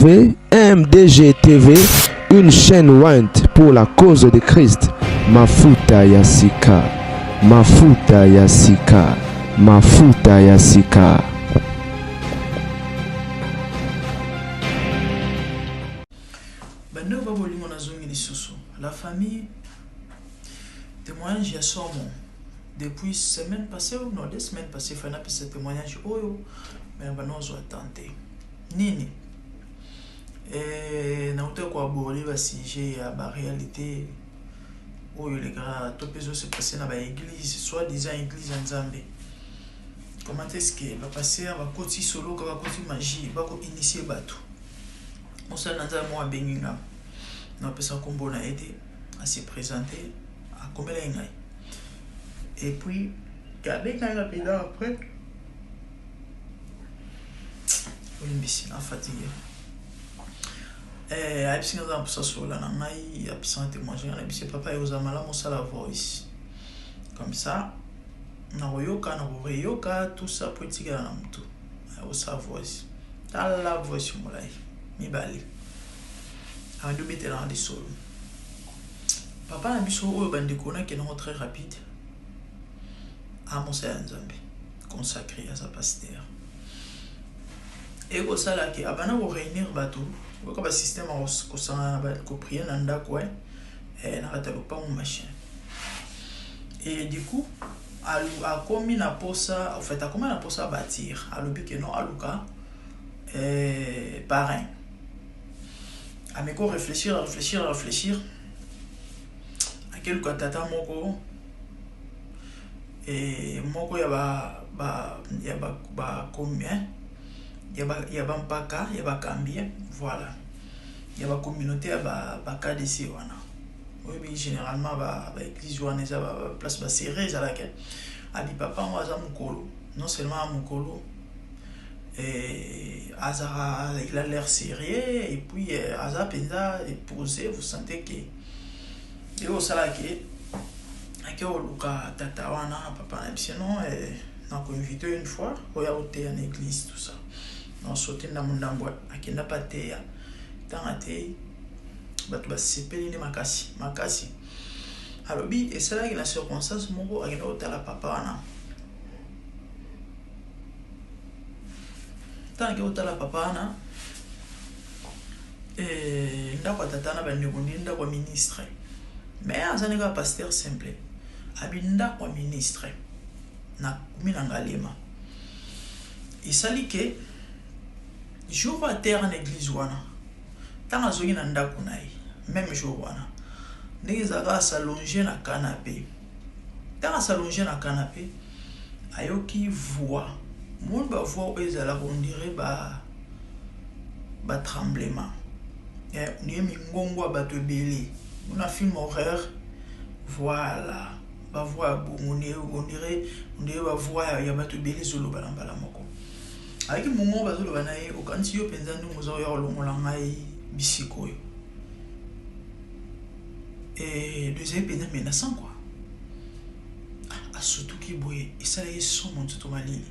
MDG TV, une chaîne Wint pour la cause de Christ. Mafuta Yasika, Mafuta Yasika, Mafuta Yasika. La famille, témoignage il y a son mot. Depuis semaine passée ou non, 2 semaines passées, il y a ce témoignage. Oh, mais on va nous attendre. Nini. Et nous avons abordé le sujet à la réalité. Oh, les gars, tout peut se passer dans l'église, soit disant église en Zambie. Comment est-ce que va passer à côté solo, va côté magie, va initier bateau. On s'en a dans moi Benningham. Nous avons combo a aidé à se présenter à Komelengay. Et puis, avec un rapide après, on est fatigué. Et à l'épicine dans ça sur la nangaï, à l'épicine témoignage, à l'épicine papa et aux amalams, on sait la voice. Comme ça, na royoka, tout ça pour tirer dans tout. On sait la voice. T'as la voice, mon laï, mi bali. On doit mettre dans les sols. Papa a mis sur eux qui est très rapide. À mon Zambie, consacré à sa pasteur. Et au salaire qui a réunir bateau, comme un système qu'on prie dans le coin, et n'a pas mon machin. Et du coup, à combien na posa, en fait, à combien na posa bâtir, à l'objet que non, à Luca, parrain. À me réfléchir, à quel cas tata moko et moko ya combien ya ba mpaka ya ba cambien voilà ya ba communauté ya ba KDC wana oui généralement ba église wana ça ba place ba serré ça laquelle abi papa moi za mukolo non seulement mukolo et Azara, il a l'air sérieux et puis Azara Penda est posé, vous sentez que et au salaki que au Luka Tatawana papa sinon on a invité une fois au yaoté en église tout ça on sauté dans mon boîte à qui n'a pas té tant até batu ba sepeli ni makasi alors bi et c'est là que la circonstance mon a au la papa wana tant que au la papa wana et ndako tatana ba ndiko kwa ministre mais azane ka pasteur simple abinda kwa ministre na kumina ngalema isali ke jour à terre en église wana tanga zongi na ndako nayi même jour wana ndenge zaka s'allonger na canapé tanga s'allonger na canapé ayoki voix monde ba voix ezala on dirait ba tremblement et ni mingongo ba to belé on a film horreur voilà ba voix on dirait ba voix ya ba to belé zolo balambala moko avec mon moment bazo le banaye au quand yo penza nous mozo ya longola ngai bisiko yo et deuxième penza menaçant quoi a surtout qui boye et ça les son mon tout malili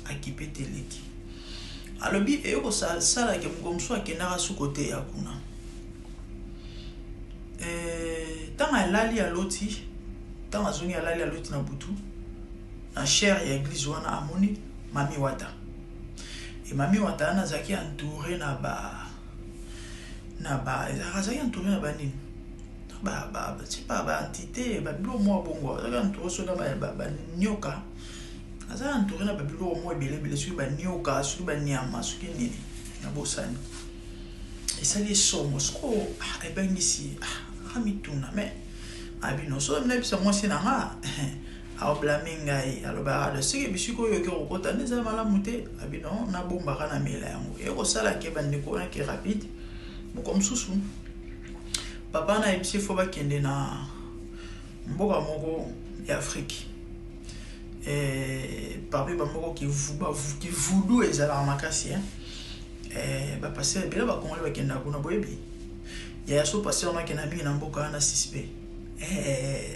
a qui pété leki alors bi et ko ça la ke mkomso akenara sous côté ya kuna tant alali a loti tant azoni alali a loti na butu na cher ya église wana amoni mami wata et mami wata na zaki entouré na ba zaki entouré na ba nini c'est pas ba entité ba bilo mo bongo zaki entouré so na ba nyoka azaki entouré na ba bilo mo belé sur ba nyoka sur ba nyama sur nini na bosani et ça les sommes sko e ben ici amituna mais abino so na bisa mo sinanga a blamingai aloba de ce que bisiko yo ko kota neza malamu te abino na bomba kana mela yango e ko sala ke bandeko na ki rapide mo comme susu papa na ibisi fo ba kende na mboka moko ya Afrique parmi ba moko ki voodoo ezala makasi ba passer bela ba kongola ba kenda kuna boyebi ya so passer na kena mingi na mboka na sispe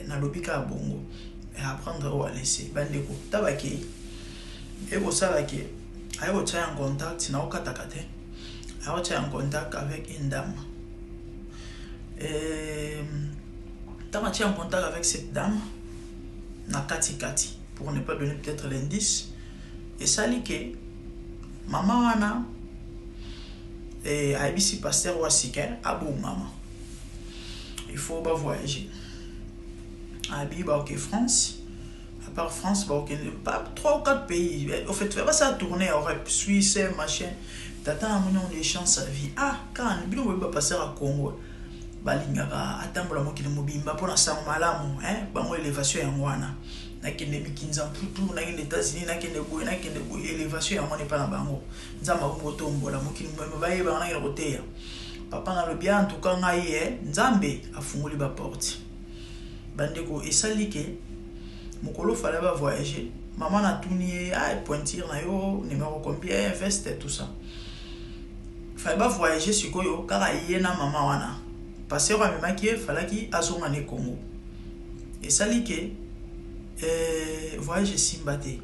na lobika bongo apprendre ou à laisser bandeko tabaki et ko sala ke ayo tsa en contact na okatakate Alors tu es en contact avec une dame. Et quand tu es en contact avec cette dame, na kati, pour ne pas donner peut-être l'indice, et ça dit que maman wana et ABC pasteur wasika abou maman. Il faut pas voyager. Abi ba ok France. À part France, bah, ok, pas 3 ou 4 pays. En fait, tu vas pas ça tourner, Suisse, machin. T'attends, on les chances sa vie. Ah, quand on va passer à Congo, balingaka, attends, la moitié de mobimba pour la sang malamu, hein, bon, élévation en wana. N'a qu'une demi 15 ans, tout, n'a qu'une États-Unis, n'a qu'une bouille, élévation en wana pas la bango. Nzama motombo, la moitié de mbaye, bah, on a une roté. Papa n'a le bien, en tout cas, n'a yé, Nzambe a fumé la porte. Bandeko, et ça lit que. Mokolo fallait pas voyager. Maman a tourné, pointir na yo, numéro combien, veste, tout ça. Fallait pas voyager sur quoi yo, car il y a maman wana. Parce que même qui fallait qu'il azongane Congo. Et ça dit que voyager simbate.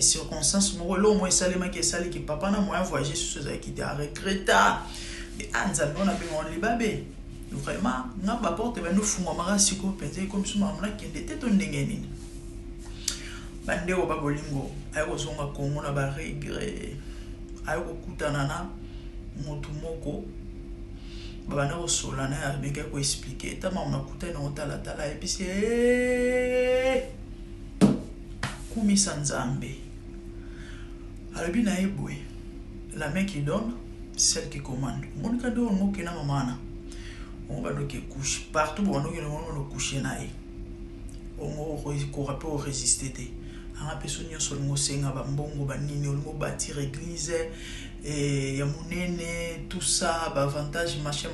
Circonstances mokolo moi ça les qui ça qui papa na moyen voyager sur ce qui était regrettable. Et anzambe on a besoin de babé. Vraiment, n'a pas porté nous fumons marasiko penser comme si maman qui était ton ndengeni. Bande au babolingo, ayo zonga Congo na ba regret. Ayo kutana na motu moko. Bana o solana abeka ko expliquer ta maman kutana o tala et puis c'est kumi sanzambe. Alabi na ebwe. La main qui donne, celle qui commande. Mon cadeau on qui na maman. On va donc coucher partout pour nous on coucher naï on peut résister a personne sur le senga ba mbongo ba nini on bâtir église et ya munene tout ça ba avantage machin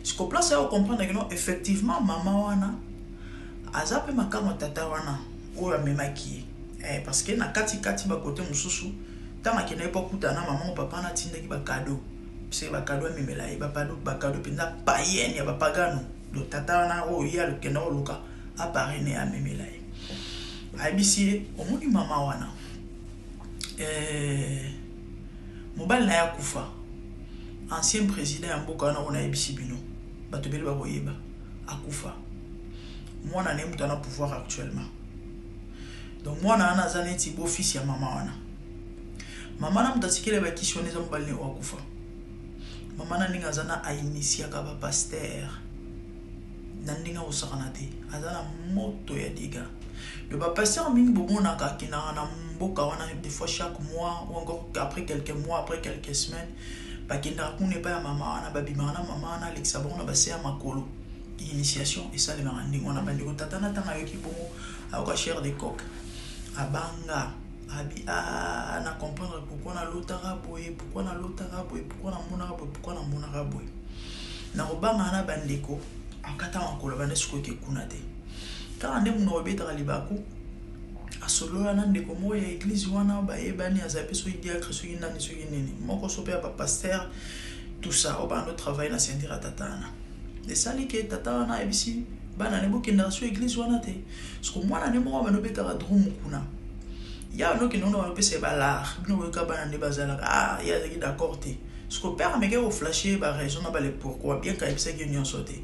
ce qu'on place à comprendre que non effectivement maman wana azape makamo tata wana o ya memaki parce que na kati ba côté mususu tama kena pas kutana maman papa na tinda ki ba cadeau. C'est un cadeau mais là il va pas d'autre cadeau puis na païen il va pas gano le tata na o ya le kena o luka apparaît né à même là ABC au monde maman wana mobile na ya kufa ancien président ya mboka na ona ABC bino bato bele ba boyeba akufa moi na nemu tana pouvoir actuellement donc moi na ana zaneti bo fils ya maman wana maman na mutatikele ba kishone za mobile ne akufa. Maman na ninga zana a initié ka ba pasteur. Nandinga osakanate. Azana moto ya diga. Le ba pasteur mingi bomona ka kina na mboka wana des fois chaque mois ou encore après quelques mois, après quelques semaines, ba kinda kune pa ya maman na ba bimana maman na Alexa bona ba se ya makolo. Initiation et ça les marandi on a bandi ko tatana tanga yoki bongo a ka chair de coq. Abanga abi na comprendre pourquoi na lotara boy pourquoi na mona boy na robanga na bandeko akata makolo banesko ke kunate quand ande muno obeta libako asolola na ndeko moya église wana ba ebani azape so diacre so yinani so yineni moko so pe ba pasteur tout ça obando travail na sendira tatana de sali ke tatana ebisi bana ne bokenda so église wana te parce que moi na ne mo ba no beta drum kuna. Il y a un autre qui nous a fait balar, nous avons un débat il y a d'accord. Ce que père m'a dit flasher, raison n'a pas le pourquoi, bien qu'il y ait une sauté.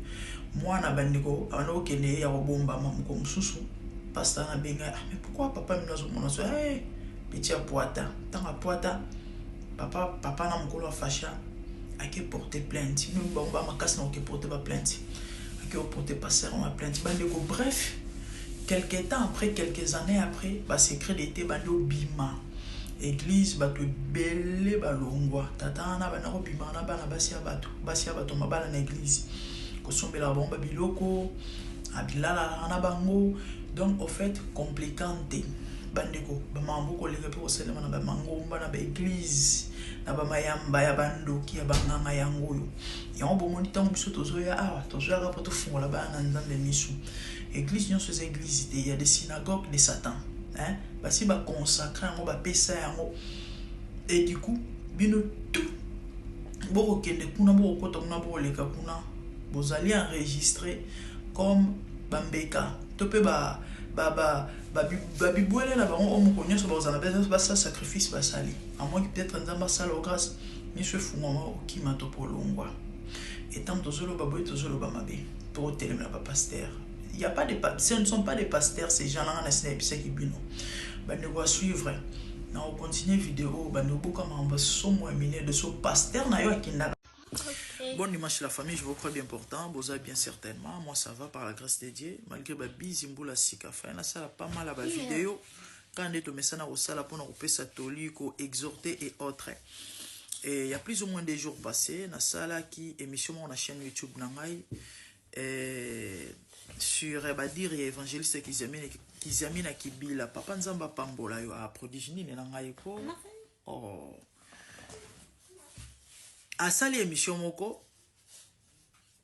Moi, na bandiko, un autre qui est à bomba, comme sous, pasteur na benga, mais pourquoi papa me l'a mon soeur, petit à poita, tant à poita, papa n'a m'colo facha, à qui porter plainte, nous bomba ma casse n'a qui porter pas plainte, à qui porter passer ma plainte, bandiko, bref. Quelques temps après, quelques années après, bah secret d'été bando bima. Église bato belé balongwa. Tatana bana bima na bana basia bato mabala na église. Kosombe la bomba biloko, abilala na bango. Donc au fait compliquante. Bandeko, ba mambo ko leka pe oselema na ba mangomba na ba église. Na ba mayamba ya bando ki ya banganga yango yo. Ya on bomoni tango biso tozoya tozoya ka poto fungola ba na nzambe misu. Église non ces églises il y a des synagogues de Satan hein parce que ba consacrer ngo ba pesa yango et du coup bino tout boko kende kuna boko kota kuna boko leka kuna bozali enregistrer comme bambeka to pe ba babibwele na bango omoko nyonso bazala basa sacrifice basali à moins que peut-être nzamba sala grâce nyonso efungwama okima to polongwa etant tozoloba boye tozoloba mabe to otelemela bapaster. Il y a pas de ce ne sont pas des pasteurs ces gens-là na sina episaki bino bandeko à suivre na continuer vidéo bandeko kama basomo emine de ce pasteur na yo akinda. Bon dimanche la famille, je vous crois bien portant, Boza bien certainement, moi ça va par la grâce de Dieu, malgré ma bizimboula sika fa, ça a pas mal à la vidéo, quand on est au message au sala pour nous repérer catholique, exhorter et autres. Et il y a plus ou moins des jours passés, na sala qui émission sur la chaîne YouTube nangai, sur dire évangéliste qui amène à Kibila, papa nzamba pambola yo a prodigini nangai ko. Oh. Asali émission moko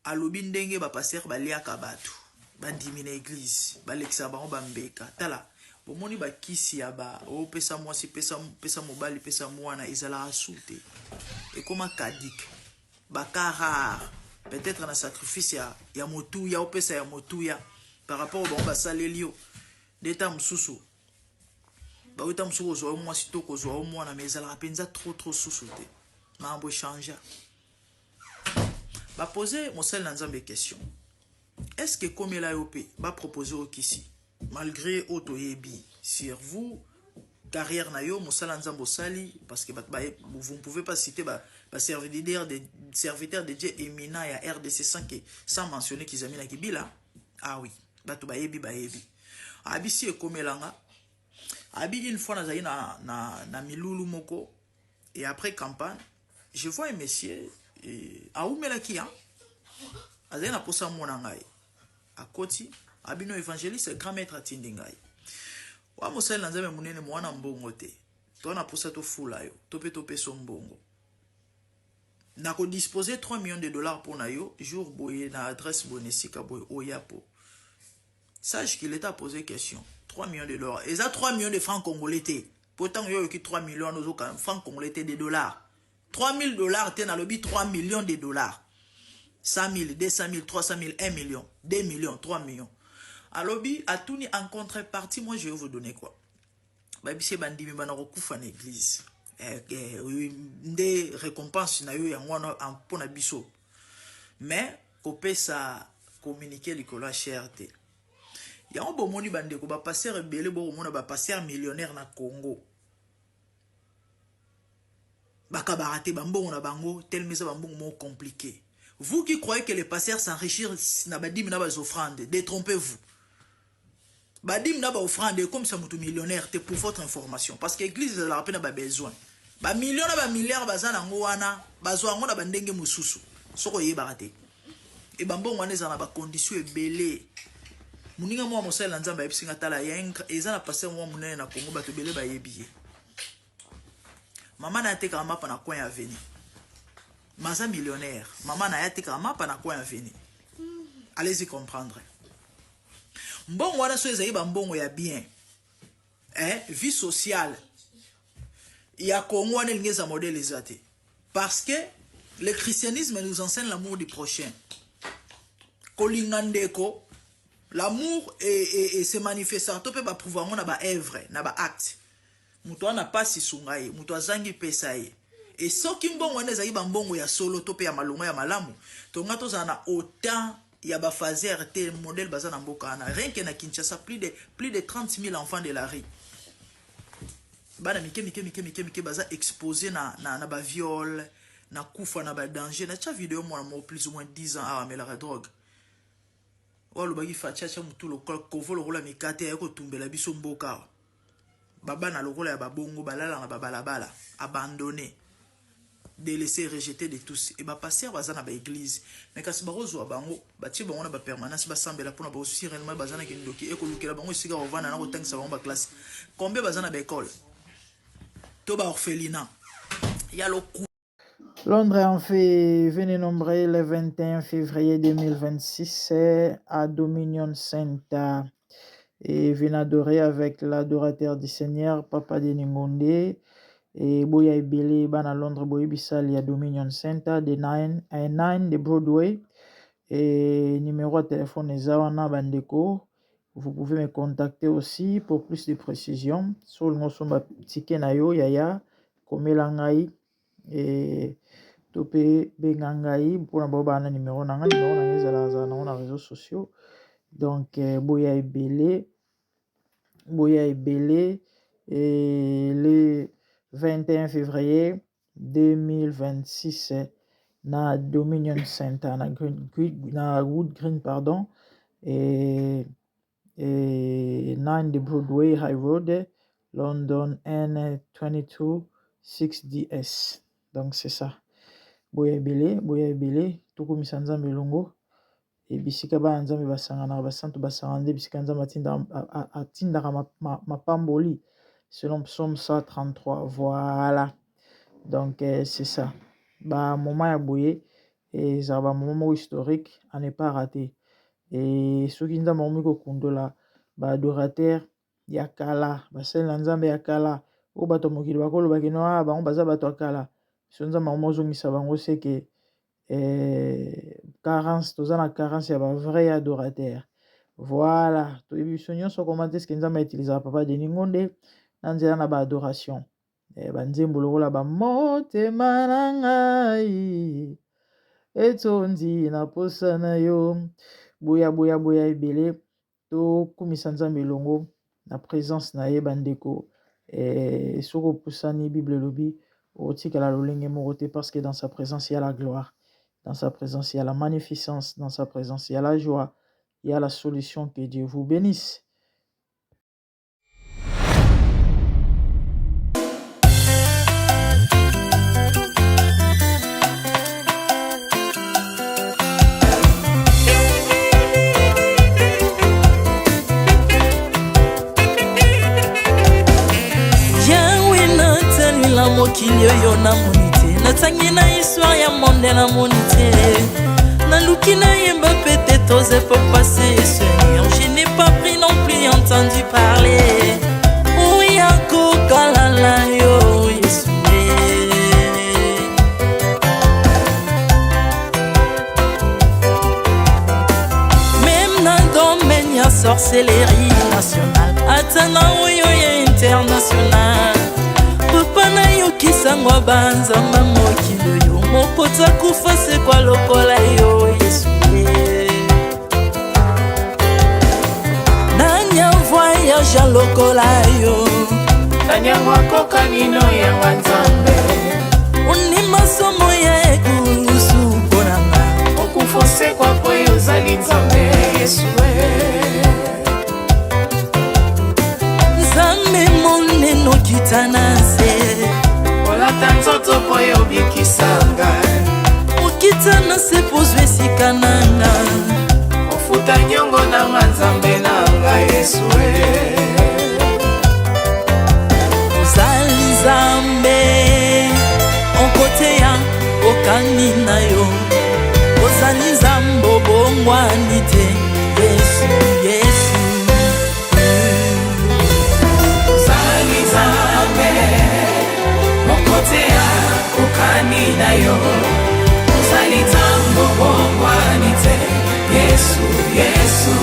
alobi ndenge ba pasteur baliaka batu bandimi na église balekisa bango bambeka tala bomoni bakisi ya ba o pesa mwasi pesa mobali pesa mwana ezala asute et comme kadik bakara peut-être na sacrifice ya motuya o pesa ya motuya par rapport au bon basalelio d'etat mususu ba uta mususu zo mwasi to ko zo mwana mais ezala penza trop susute mambo changea. Va poser mon seul dans une question. Est-ce que comme il a va proposer au Kissi, malgré Otoyebi, sur vous, carrière na yo, mon seul dans sali, parce que vous ne pouvez pas citer serviteur de Dieu éminent et à RDC sans mentionner qu'ils ont mis la Kibila. Ah oui, batu baebi. Abi si comme elanga. Abi une fois na milulu moko et après campagne, je vois un monsieur aoumelaki hein azali na posa mona ngai akoti abino évangéliste grand maître atindi ngai wa mosali na nzambe munene mwana mbongo te to na posa to fula yo to pe so mbongo na ko disposer 3 millions de dollars pour na yo jour boye na adresse bonesika boye oyapo. Sache qu'il est à poser question 3 millions de dollars et ça 3 millions de francs congolais te pourtant yo qui 3 millions de francs congolais te de dollars. 3 000 dollars, tu as lobby 3 millions de dollars. 100 000, 200 000, 300 000, 1 million, 2 millions, 3 millions. À lobby, à tout en contrepartie, moi je vais vous donner quoi? Babi c'est bandi mi bana kokufa na église. Des récompenses na yo ya ngwana pour na biso. Mais kopé ça communiquer likolo cherté. Ya on bomoni bande ko ba passer rebelle bo mona ba passer millionnaire na Congo. Bakabarate bambongo na bango tellement ça bambongo mo compliqué. Vous qui croyez que les pasteurs s'enrichissent na badim na bas offrandes, détrompez-vous. Badim na ba offrande comme ça mutu millionnaire te pour votre information parce que l'église la rappelle na ba besoin. Ba millions na ba milliards bazana ngo wana bazwa ngo na bandenge mususu. Soko yebarate. Et bambongo wana za na ba conditions ebele. Muninga mo mosala nzamba episinga tala yenga ezana pasteur mo munene na Congo bato bele ba yebiye. Maman n'a été qu'à mapa na coin à venir. Maza millionnaire. Maman n'a été qu'à mapa na coin à venir. Allez-y comprendre. Bon, voilà ce que bon ya bien. Vie sociale. Il y a Congo on est modèle exaté. Parce que le christianisme nous enseigne l'amour du prochain. Kolingandeko, l'amour et se manifeste. Tu peux pas prouver on a ba œuvre, na ba acte. Muto na pasi sungai, muto azangi pesa ye. Et soki mbongo wana ezali bambongo ya solo to pe ya malonga ya malamu, to ngato za na autant ya ba fazer te modèle baza na mboka na rien que na Kinshasa plus de 30 000 enfants de la rue. Bana mike baza exposé na ba viol, na kufa na ba danger, na cha vidéo moi plus ou moins 10 ans à la drogue. Walo bagi fachacha mutu lokol kovolo rola mikate ya ko tumbela biso mboka. Baba na lokola ya babongo balala na babalabala abandonné délaissé rejeté de tous et ba passer bazana ba église mais kasi barozo bango batie bango na ba permanence ba sambela pona ba aussi réellement bazana ki ndoki e ko lukela bango sika ovana na ko tangisa bango ba classe combien bazana ba école to ba orphelinat ya lo Londres en fait venez nombrer le 21 février 2026 à Dominion Center et venez adorer avec l'adorateur du Seigneur, Papa Deningonde, et Boya Ebele, à Londres, Boya Bissal, à Dominion Center, de 9 de Broadway, et numéro de téléphone est Zawana Bandeko. vous pouvez me contacter aussi pour plus de précisions. Sur le mosomba ticket na yo yaya komela ngai et topé bengangai pour na numéro na ezala na réseaux sociaux. Donc boya ebele et le 21 février 2026 na Dominion Center na Wood Green pardon et 9 de Broadway High Road London N22 6DS. Donc c'est ça. Boya ebele tokomisa nzambe elongo et bisika ba nzambe basangana basantu basangande bisika nzambe atindaka mapamboli selon Psaume 133. Voilà. Donc c'est ça. Ba moment ya boye et ça ba moment historique à ne pas rater. Et soki nzambe omi ko kundola ba adorateur ya kala basel na nzambe ya kala o bato mokili bakoloba ke no bango baza bato ya kala so nzambe omozongisa bango seke carence toza na carence ya ba vrai adorateur. Voilà, toyebi biso nyonso comment est-ce que nzambe utilisera papa Denis Ngonde na nzela na ba adoration banzembo lokola ba motema na ngai etondi na posa na yo boya ebele tokumisa nzambe elongo na présence na ye bandeko soko opusani bible elobi otikala lolenge moko te parce que dans sa présence il y a la gloire, dans sa présence il y a la magnificence, dans sa présence il y a la joie, il y a la solution. Que Dieu vous bénisse. mokili oyo namoni te natangi na histoire ya monde namoni te naluki nayemba pete toze pour passer Seigneur, je n'ai pas pris non plus entendu parler oya kokalala yo Yesue même na domaine ya sorcellerie nationale atana oyo ya international papa na yo kisangwa banzamba mokili yo mopota kufa se kwa lokola yo Yesue nanya voyage lokola yo nanya wakoka nino ya wanzambe uni masomo ya ekulusu konanga okufose kwa poyo zali nzambe Yesue nzambe moneno kitana se olata nzoto poyo bikisanga okitana se pozwe sikananga ofuta nyongo na nzambe nanga Yesue ozali nzambe onkote ya okani na yo ozali nzambe obongwani te Yesu Yesu ozali nzambe onkote ya okani na yo ozali nzambe obongwani te Yesu Yesu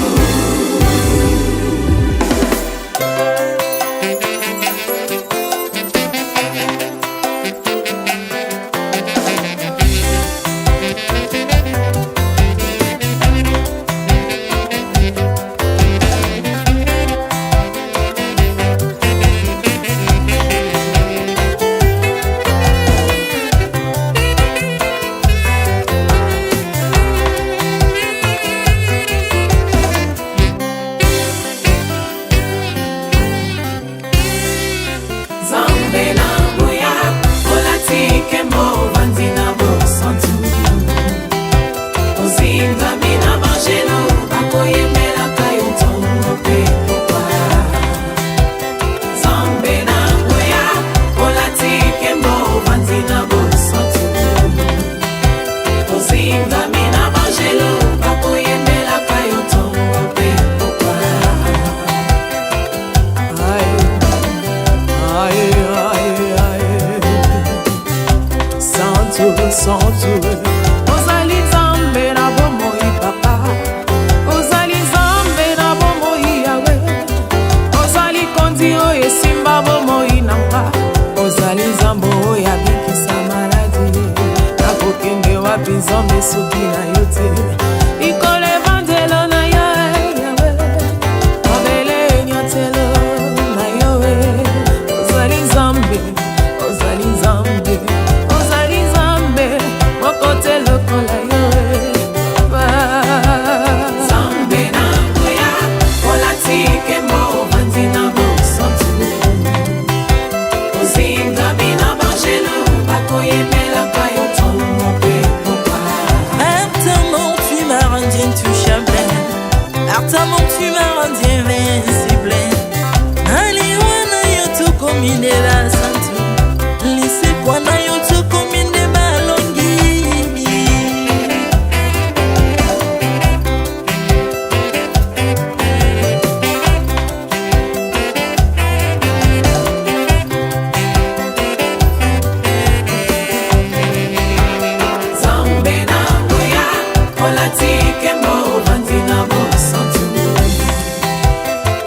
olatike mo vandina bosantu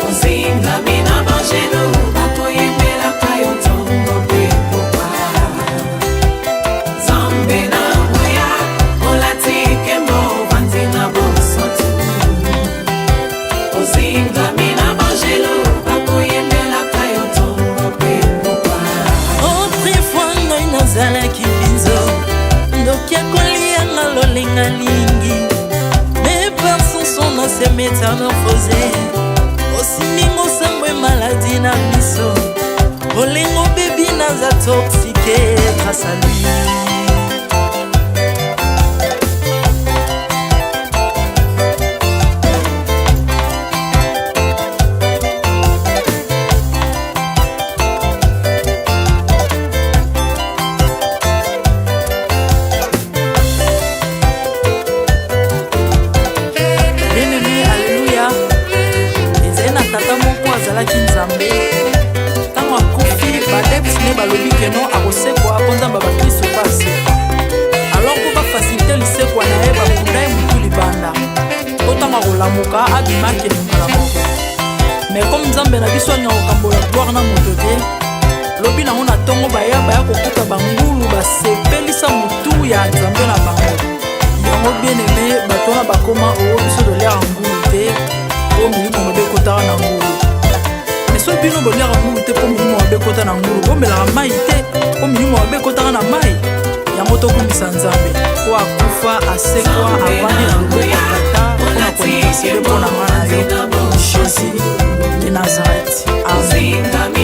ozinga mina bangelo bakoyembela kayo ntongo pe pokwa zambe na moya olatike mo vandina bosantu ozinga mina bangelo bakoyembela kayo ntongo pe pokwa autrefois ngai nazalaki binzo ndoki akolianga lolenga lingi mes pensons sont dans ces métamorphosés osimi mosambwe maladi na miso olengo bebi naza toxique grâce à lui. Nzambe ntango akufi badeptine balobi keno akosekwa akonzamba bakristo basekwa alors po bafasilite lisekwa na ye bakunda ye mutu libanda to ntango akolamuka abimaki elingala moko mais comme nzambe na biso alinga kokambola gloire na moto te lobi nango na ntongo baya kokuta bangulu basepelisa mutu ya nzambe na bango yango bien aimé bato wana bakoma oyo biso dolera ngulu te po milimo mabe ekotaka na ngulu so bino boliaka ngulu te po milimo mabe ekota na ngulu bomelaka mai te po milimo mabe ekotaka na mai yango tokumbisa nzambe po akufa asekwa avandi na loboko tata mpona kointercede mpo na nga na yo jésus de nazareth amen.